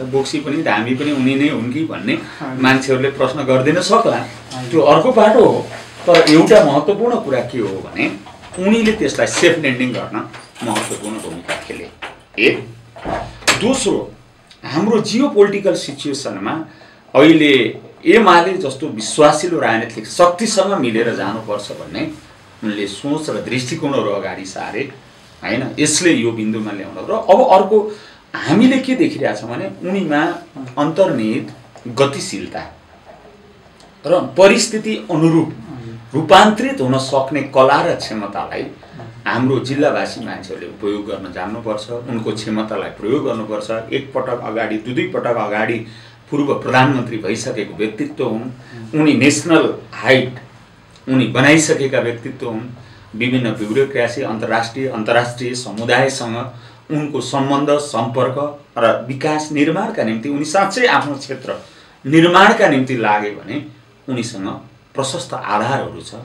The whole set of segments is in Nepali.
बोक्सी पनि धामी पनि उनी नै हुन् कि भन्ने मान्छेहरूले प्रश्न गर्दिन सक्ला। त्यो अर्को बाटो हो। तर एउटा महत्त्वपूर्ण कुरा के हो भने उनीले त्यसलाई सेफ ल्यान्डिङ गर्न महत्त्वपूर्ण भूमिका खेले। एक दोस्रो, हाम्रो जियोपोलिटिकल सिचुएसनमा अहिले एमाले जस्तो विश्वासिलो राजनीतिक शक्तिसँग मिलेर जानुपर्छ भन्ने उनले सोच र दृष्टिकोणहरू अगाडि सारे हैन। यसले यो बिन्दुमा ल्याउन र अब अर्को हामीले के देखिरहेका छौं भने उनीमा अन्तर्निहित गतिशीलता र परिस्थिति अनुरूप रूपान्तरित हुन सक्ने कला र क्षमतालाई हाम्रो जिल्लावासी मान्छेहरूले उपयोग गर्न जान्नुपर्छ। उनको क्षमतालाई प्रयोग गर्नुपर्छ। एक पटक अगाडि दुई पटक अगाडि पूर्व प्रधानमन्त्री भइसकेको व्यक्तित्व हुन्। उनी नेसनल हाइट उनी बनाइसकेका व्यक्तित्व हुन्। विभिन्न ब्युरोक्रेसी अन्तर्राष्ट्रिय समुदायसँग उनको सम्बन्ध सम्पर्क र विकास निर्माणका निम्ति उनी साँच्चै आफ्नो क्षेत्र निर्माणका निम्ति लागे भने उनीसँग प्रशस्त आधारहरू छ,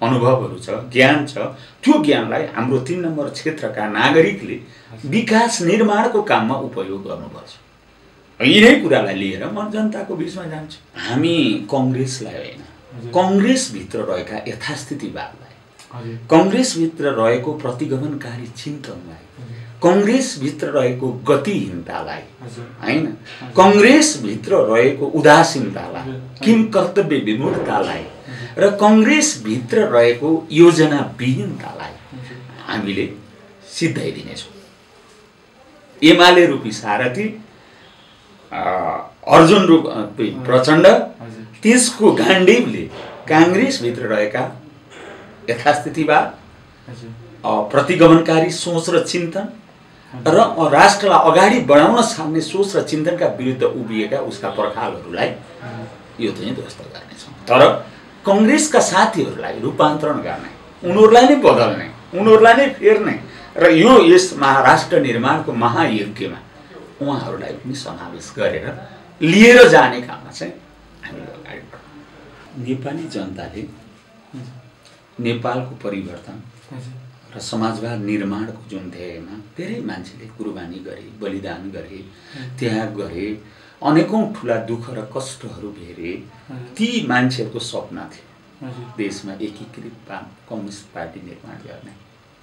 अनुभवहरू छ, ज्ञान छ। त्यो ज्ञानलाई हाम्रो 3 नम्बर क्षेत्रका नागरिकले विकास निर्माणको काममा उपयोग गर्नुपर्छ। यिनै कुरालाई लिएर म जनताको बीचमा जान्छु। हामी कांग्रेसलाई होइन, कांग्रेसभित्र रहेका यथास्थितिवादलाई, कांग्रेसभित्र रहेको प्रतिगमनकारी चिन्तनलाई, कांग्रेसभित्र रहेको गतिहीनतालाई हैन, कांग्रेसभित्र रहेको उदासीनतालाई, किम कर्तव्य विमूढतालाई र कांग्रेसभित्र रहेको योजनाविहीनतालाई हामीले सिद्धाइदिनेछौँ। एमाले रूपी सारथी अर्जुन रूपी प्रचण्ड त्यसको गाण्डीवले कांग्रेसभित्र रहेका यथास्थितिवाद, प्रतिगमनकारी सोच र चिन्तन र राष्ट्रलाई अगाडि बढाउन सक्ने सोच र चिन्तनका विरुद्ध उभिएका उसका पर्खालहरूलाई यो चाहिँ ध्वस्त गर्नेछौँ। तर कांग्रेसका साथीहरूलाई रूपान्तरण गर्ने, उनीहरूलाई नै बदल्ने, उनीहरूलाई नै फेर्ने र यस महाराष्ट्र निर्माणको महायज्ञमा उहाँहरूलाई पनि समावेश गरेर लिएर जाने काममा चाहिँ हामीले अगाडि बढ्छौँ। नेपाली जनताले नेपालको परिवर्तन र समाजवाद निर्माणको जुन ध्येयमा धेरै मान्छेले कुर्बानी गरे, बलिदान गरे, त्याग गरे, अनेकौं ठुला दुःख र कष्टहरू भेरे। ती मान्छेहरूको सपना थियो देशमा एकीकृत कम्युनिस्ट पार्टी निर्माण गर्ने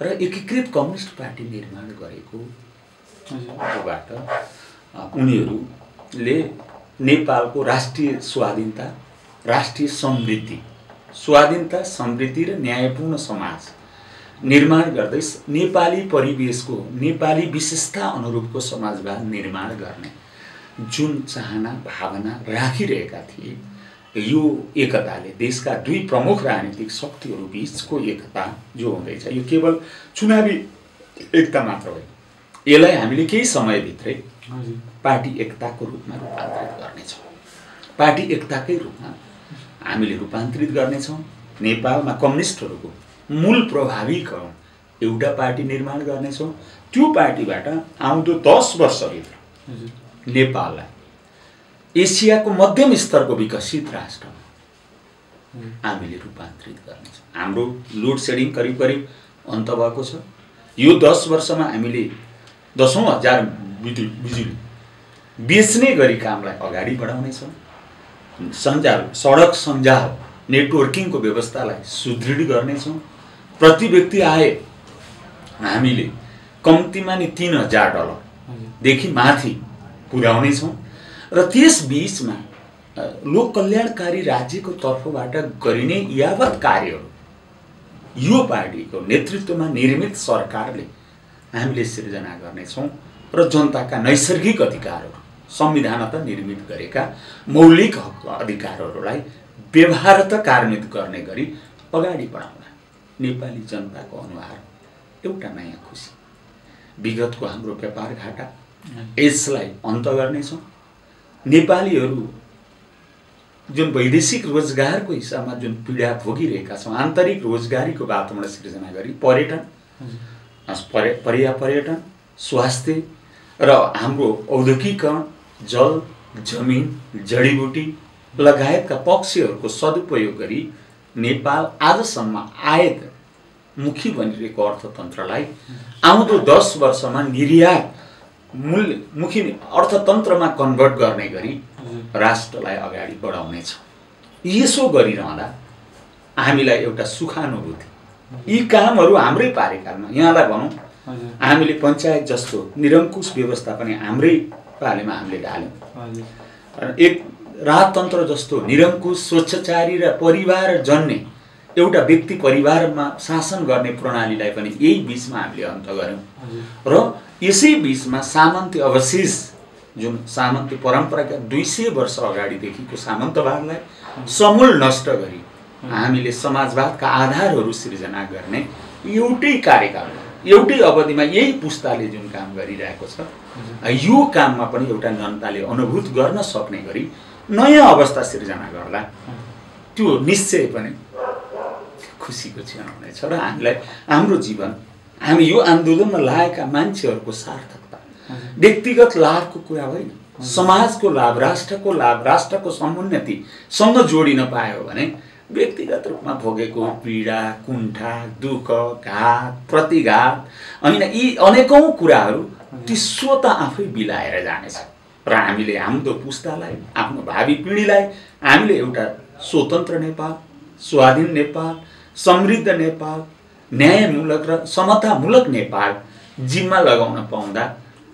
र एकीकृत कम्युनिस्ट पार्टी निर्माण गरेको बाट उनीहरूले नेपालको राष्ट्रिय स्वाधीनता, राष्ट्रिय समृद्धि, स्वाधीनता, समृद्धि र न्यायपूर्ण समाज निर्माण गर्दै नेपाली परिवेशको, नेपाली विशेषता अनुरूपको समाजवाद निर्माण गर्ने जुन चाहना भावना राखिरहेका थिए, यो एकताले देशका दुई प्रमुख राजनीतिक शक्तिहरू बीचको एकता जो हुँदैछ यो केवल चुनावी एकता मात्र होइन। यसलाई हामीले केही समयभित्रै पार्टी एकताको रूपमा रूपान्तरित गर्नेछौँ। पार्टी एकताकै रूपमा हामीले रूपान्तरित गर्नेछौँ। नेपालमा कम्युनिस्टहरूको मूल प्रभावीकरण एउटा पार्टी निर्माण गर्नेछौँ। त्यो पार्टीबाट आउँदो 10 वर्षभित्र नेपाललाई एसियाको मध्यम स्तरको विकसित राष्ट्रमा हामीले रूपान्तरित गर्नेछौँ। हाम्रो लोड सेडिङ करिब करिब अन्त भएको छ। यो 10 वर्षमा हामीले 10,000 बिजुली बेच्ने गरी कामलाई अगाडि बढाउनेछौँ। सञ्जाल, सडक सञ्जाल, नेटवर्किङको व्यवस्थालाई सुदृढ गर्नेछौँ। प्रति व्यक्ति आय हामीले कम्तीमा नि $3,000 देखि माथि पुर्याउनेछौँ र त्यस बीचमा लोक कल्याणकारी राज्यको तर्फबाट गरिने यावत कार्यहरू यो पार्टीको नेतृत्वमा निर्मित सरकारले हामीले सिर्जना गर्नेछौँ र जनताका नैसर्गिक अधिकारहरू, संविधानत निर्मित गरेका मौलिक हक अधिकारहरूलाई व्यवहारत कार्यान्वित गर्ने गरी अगाडि बढाउन नेपाली जनताको अनुहार एउटा नयाँ खुसी। विगतको हाम्रो व्यापार घाटा यसलाई अन्त गर्नेछौँ। नेपालीहरू जुन वैदेशिक रोजगारको हिसाबमा जुन पीडा भोगिरहेका छौँ, आन्तरिक रोजगारीको वातावरण सिर्जना गरी पर्यटन, स्वास्थ्य र हाम्रो औद्योगिकरण, जल, जमिन, जडीबुटी लगायतका पक्षहरूको सदुपयोग गरी नेपाल आजसम्म आयातमुखी बनिरहेको अर्थतन्त्रलाई आउँदो 10 वर्षमा निर्यात मुखी अर्थतन्त्रमा कन्भर्ट गर्ने गरी राष्ट्रलाई अगाडि बढाउनेछ। यसो गरिरहँदा हामीलाई एउटा सुखानुभूति, यी कामहरू हाम्रै पारेकालमा, यहाँलाई भनौँ हामीले पञ्चायत जस्तो निरङ्कुश व्यवस्था पनि हाम्रै पालेमा हामीले ढाल्यौँ। एक राजतन्त्र जस्तो निरङ्कुश स्वेच्छाचारी र परिवार जन्ने एउटा व्यक्ति परिवारमा शासन गर्ने प्रणालीलाई पनि यही बीचमा हामीले अन्त गर्यौँ। र यसै बीचमा सामन्ती अवशेष, जुन सामन्ती परम्पराका 200 वर्ष अगाडिदेखिको सामन्तवादलाई समूल नष्ट गरी हामीले समाजवादका आधारहरू सृजना गर्ने एउटै कार्यकालमा, एउटै अवधिमा यही पुस्ताले जुन काम गरिरहेको छ, यो काममा पनि एउटा जनताले अनुभूत गर्न सक्ने गरी नयाँ अवस्था सृजना गर्दा त्यो निश्चय पनि खुसीको क्षण हुनेछ। र हामीलाई हाम्रो जीवन, हामी यो आन्दोलनमा लागेका मान्छेहरूको सार्थकता व्यक्तिगत लाभको कुरा होइन, समाजको लाभ, राष्ट्रको लाभ, राष्ट्रको समुन्नतिसँग जोडिन पायो भने व्यक्तिगत रूपमा भोगेको पीडा, कुण्ठा, दुःख, घात, प्रतिघात होइन, यी अनेकौँ कुराहरू ती स्वत आफै बिलाएर जानेछ। र हामीले हाम्रो पुस्तालाई, आफ्नो भावी पिँढीलाई हामीले एउटा स्वतन्त्र नेपाल, स्वाधीन नेपाल, समृद्ध नेपाल, न्यायमूलक र समतामूलक नेपाल जिम्मा लगाउन पाउँदा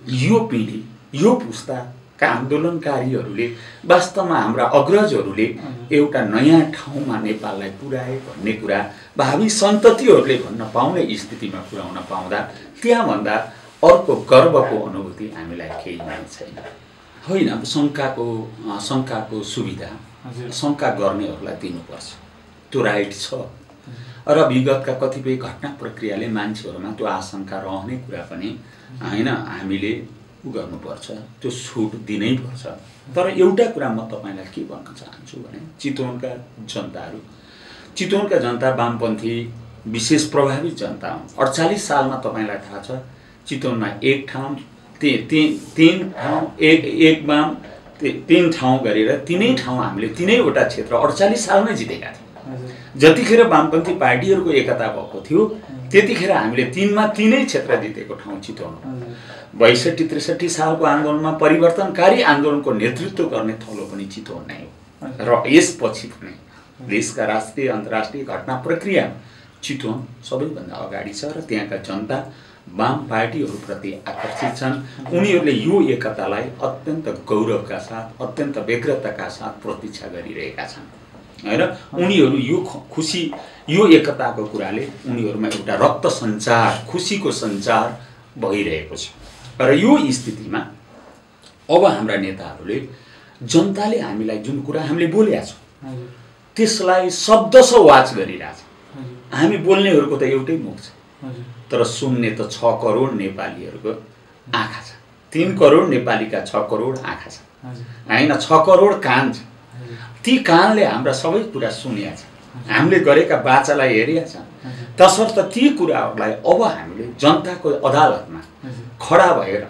यो पिँढी, यो पुस्ताका आन्दोलनकारीहरूले वास्तवमा हाम्रा अग्रजहरूले एउटा नयाँ ठाउँमा नेपाललाई पुर्याए भन्ने कुरा भावी सन्ततिहरूले भन्न पाउने स्थितिमा पुर्याउन पाउँदा त्यहाँभन्दा अर्को गर्वको अनुभूति हामीलाई केही नै छैन। होइन, अब शङ्काको सुविधा शङ्का गर्नेहरूलाई दिनुपर्छ, त्यो राइट छ। र विगतका कतिपय घटना प्रक्रियाले मान्छेहरूमा त्यो आशंका रहने कुरा पनि होइन, हामीले गर्नुपर्छ, त्यो छुट दिनै पर्छ। तर एउटा कुरा म तपाईँलाई के भन्न चाहन्छु भने चितवनका जनता वामपन्थी विशेष प्रभावित जनता हुन्। 48 सालमा तपाईँलाई थाहा छ चितवनमा एक ठाउँ तीन ठाउँ एक वाम 3 ठाउँ गरेर 3 ठाउँ हामीले 3वटा क्षेत्र 48 सालमै जितेका थियौँ। जतिखेर वामपन्थी पार्टीहरूको एकता भएको थियो त्यतिखेर हामीले 3मा 3 क्षेत्र जितेको ठाउँ चितवन हो। 62-63 सालको आन्दोलनमा परिवर्तनकारी आन्दोलनको नेतृत्व गर्ने थलो पनि चितवन नै हो। र यसपछि पनि देशका राष्ट्रिय अन्तर्राष्ट्रिय घटना प्रक्रिया चितवन सबैभन्दा अगाडि छ र त्यहाँका जनता वाम पार्टीहरूप्रति आकर्षित छन्। उनीहरूले यो एकतालाई अत्यन्त गौरवका साथ, अत्यन्त व्यग्रताका साथ प्रतीक्षा गरिरहेका छन् हैन। उनीहरू यो खुसी, यो एकताको कुराले उनीहरूमा एउटा रक्त सञ्चार, खुसीको सञ्चार भइरहेको छ। र यो स्थितिमा अब हाम्रा नेताहरूले जनताले हामीलाई जुन कुरा हामीले बोलेका छौँ त्यसलाई शब्दशः वाच गरिरहेछ। हामी बोल्नेहरूको त एउटै मुख छ, तर सुन्ने त 6 करोड नेपालीहरूको आँखा छ। 3 करोड नेपालीका 6 करोड आँखा छ हैन, 6 करोड कान छ। ती कानले हाम्रा सबै कुरा सुनेका छ, हामीले गरेका वाचालाई हेरेका छ। तसर्थ ती कुराहरूलाई अब हामीले जनताको अदालतमा खडा भएर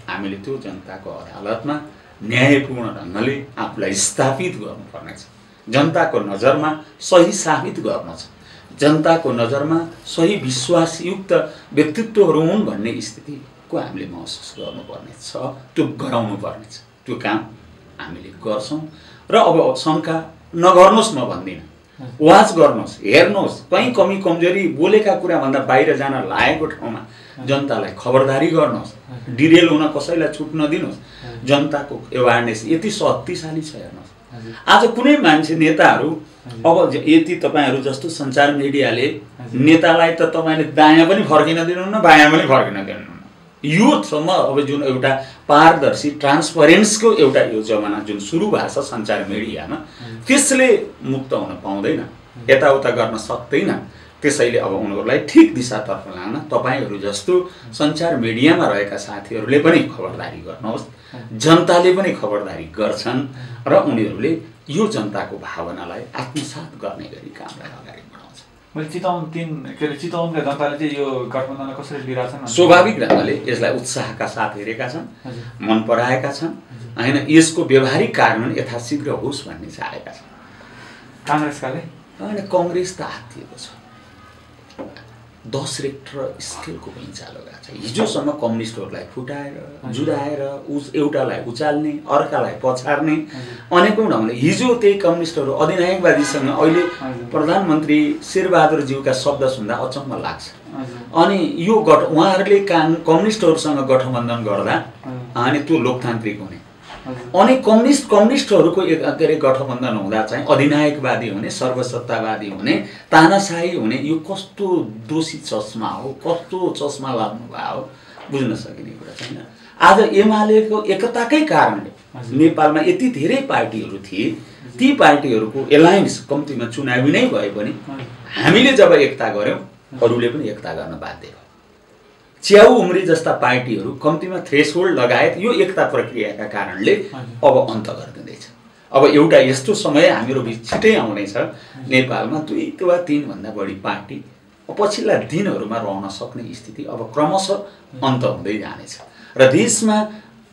हामीले त्यो जनताको अदालतमा न्यायपूर्ण ढङ्गले आफूलाई स्थापित गर्नुपर्नेछ। जनताको नजरमा सही साबित गर्न छ, जनताको नजरमा सही विश्वासयुक्त व्यक्तित्वहरू हुन् भन्ने स्थितिको हामीले महसुस गर्नुपर्ने छ, त्यो गराउनु पर्नेछ। त्यो काम हामीले गर्छौँ। र अब शङ्का नगर्नुहोस्, म भन्दिनँ, वाच गर्नुहोस्, हेर्नुहोस्, कहीँ कमी कमजोरी बोलेका कुराभन्दा बाहिर जान लागेको ठाउँमा जनतालाई खबरदारी गर्नुहोस्, डिरेल हुन कसैलाई छुट नदिनुहोस्। जनताको एवारनेस यति शक्तिशाली छ। हेर्नुहोस्, आज कुनै मान्छे नेताहरू अब यति तपाईँहरू जस्तो सञ्चार मिडियाले नेतालाई त तपाईँले दायाँ पनि फर्किन दिनुहुन्न, बायाँ पनि फर्किन दिनुहुन्न। यो सम्म अब जुन एउटा पारदर्शी ट्रान्सपरेन्सको एउटा यो जमाना जुन सुरु भएको छ सञ्चार मिडियामा, त्यसले मुक्त हुन पाउँदैन, यताउता गर्न सक्दैन। त्यसैले अब उनीहरूलाई ठिक दिशातर्फ लान तपाईहरू जस्तो सञ्चार मिडियामा रहेका साथीहरूले पनि खबरदारी गर्नुहोस्। जनताले पनि खबरदारी गर्छन् र उनीहरूले यो जनताको भावनालाई आत्मसात गर्ने गरी कामलाई अगाडि बढाउँछ। मैले चितवनका जनताले चाहिँ यो गठबन्धनलाई कसरी लिइरहेछन्? स्वाभाविक ढङ्गले यसलाई उत्साहका साथ हेरेका छन्, मन पराएका छन् हैन। यसको व्यवहारिक कार्यान्वयन यथाशीघ्र होस् भन्ने चाहेका छन्। कांग्रेसकाले हैन, कांग्रेस त हातिएको छ। 10 रेक्टर स्केलको पनि चालो गएको छ। हिजोसम्म कम्युनिस्टहरूलाई फुटाएर जुराएर एउटालाई उचाल्ने अर्कालाई पछार्ने अनेकौँ ढङ्गले हिजो त्यही कम्युनिस्टहरू अधिनायकवादीसँग अहिले प्रधानमन्त्री शेरबहादुरज्यूका शब्द सुन्दा अचम्म लाग्छ। अनि यो उहाँहरूले कम्युनिस्टहरूसँग गठबन्धन गर्दा अनि त्यो लोकतान्त्रिक हुने अनि कम्युनिस्टहरूको के अरे गठबन्धन हुँदा चाहिँ अधिनायकवादी हुने सर्वसत्तावादी हुने तानाशाही हुने यो कस्तो दोषी चस्मा हो, कस्तो चस्मा लाग्नुभयो हो, बुझ्न सकिने कुरा छैन। आज एमालेको एकताकै कारणले नेपालमा यति धेरै पार्टीहरू थिए, ती पार्टीहरूको एलायन्स कम्तीमा चुनावी नै भए पनि हामीले जब एकता गऱ्यौँ अरूले पनि एकता गर्न बाध्य भयो। च्याउ उम्री जस्ता पार्टीहरू कम्तीमा थ्रेसहोल्ड लगायत यो एकता प्रक्रियाका कारणले अब अन्त गरिदिँदैछ। अब एउटा यस्तो समय हाम्रो बिच छिटै आउनेछ नेपालमा 2 वा 3 भन्दा बढी पार्टी पछिल्ला दिनहरूमा रहन सक्ने स्थिति अब क्रमशः अन्त हुँदै जानेछ र देशमा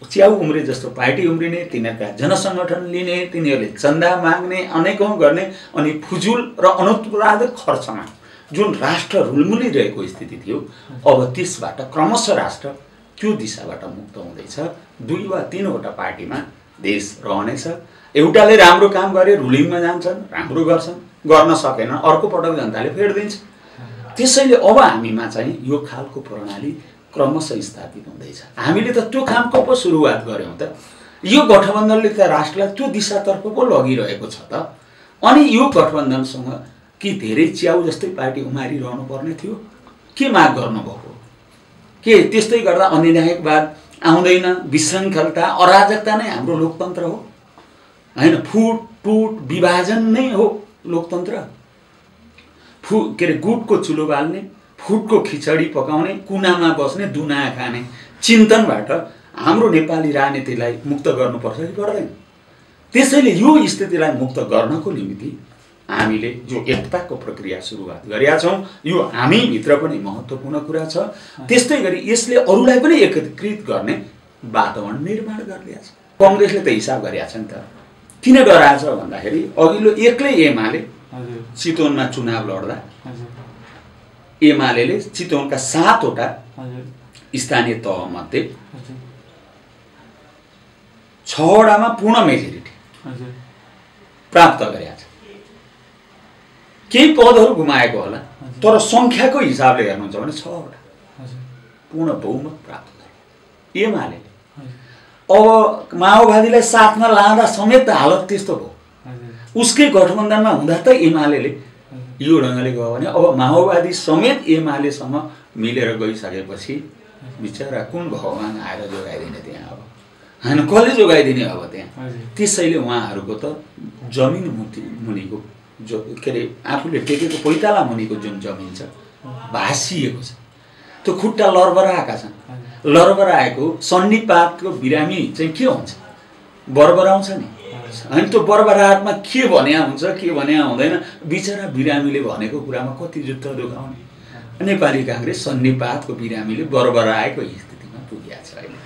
च्याउ उम्रे जस्तो पार्टी उम्रिने, तिनीहरूका जनसङ्गठन लिने, तिनीहरूले चन्दा माग्ने, अनेकौँ गर्ने अनि फुजुल र अनुत्पादक खर्चमा जुन राष्ट्र रुलमुलिरहेको स्थिति थियो अब त्यसबाट क्रमशः राष्ट्र त्यो दिशाबाट मुक्त हुँदैछ। 2 वा 3 वटा पार्टीमा देश रहनेछ। एउटाले राम्रो काम गरे रुलिङमा जान्छन्, राम्रो गर्छन्, गर्न सकेन अर्को पटक जनताले फेर्दिन्छ। त्यसैले अब हामीमा चाहिँ यो खालको प्रणाली क्रमशः स्थापित हुँदैछ। हामीले त त्यो कामको पो सुरुवात गऱ्यौँ त। यो गठबन्धनले त राष्ट्रलाई त्यो दिशातर्फ पो लगिरहेको छ त। अनि यो गठबन्धनसँग कि धेरै च्याउ जस्तै पार्टी उमारिरहनु पर्ने थियो के माग गर्नुभएको के त्यस्तै गर्दा अधिनायकवाद आउँदैन, विशृङ्खलता अराजकता नै हाम्रो लोकतन्त्र हो हैन। फुटटुट विभाजन नै हो लोकतन्त्र। के अरे गुटको चुलो बाल्ने, फुटको खिचडी पकाउने, कुनामा बस्ने, दुना खाने चिन्तनबाट हाम्रो नेपाली राजनीतिलाई मुक्त गर्नुपर्छ कि पर्दैन। त्यसैले यो स्थितिलाई मुक्त गर्नको निम्ति हामीले जो एकताको प्रक्रिया सुरुवात गरेका छौँ यो हामीभित्र पनि महत्त्वपूर्ण कुरा छ। त्यस्तै गरी यसले अरूलाई पनि एकीकृत गर्ने वातावरण निर्माण गरिदिएको छ। कङ्ग्रेसले त हिसाब गरेको छ नि त। किन डराएछ भन्दाखेरि अघिल्लो एक्लै एमाले चितवनमा चुनाव लड्दा एमाले चितवनका 7 वटा स्थानीय तहमध्ये 6 वटामा पूर्ण मेजोरिटी प्राप्त गरेका छ। केही पदहरू गुमाएको होला तर सङ्ख्याको हिसाबले हेर्नुहुन्छ भने 6 वटा पूर्ण बहुमत प्राप्त गरे एमाले। अब माओवादीलाई साथमा लाँदा समेत त हालत त्यस्तो भयो। उसकै गठबन्धनमा हुँदा त एमाले यो ढङ्गले गयो भने अब माओवादी समेत एमालेसँग मिलेर गइसकेपछि बिचरा कुन भगवान आएर जोगाइदिने त्यहाँ अब होइन, कसले जोगाइदिने अब त्यहाँ। त्यसैले उहाँहरूको त जमिन मुनिको जो के अरे आफूले टेकेको पैताला मुनिको जुन जमिन छ भाँसिएको छ, त्यो खुट्टा लरबराएका छन्। लरबराएको सन्निपातको बिरामी चाहिँ के हुन्छ, बरबराउँछ नि होइन। त्यो बरबराहटमा के भन्या हुन्छ के भन्या हुँदैन, बिचरा बिरामीले भनेको कुरामा कति जुत्त दुखाउने। नेपाली काङ्ग्रेस सन्निपातको बिरामीले बरबराएको स्थितिमा पुगेको छ अहिले।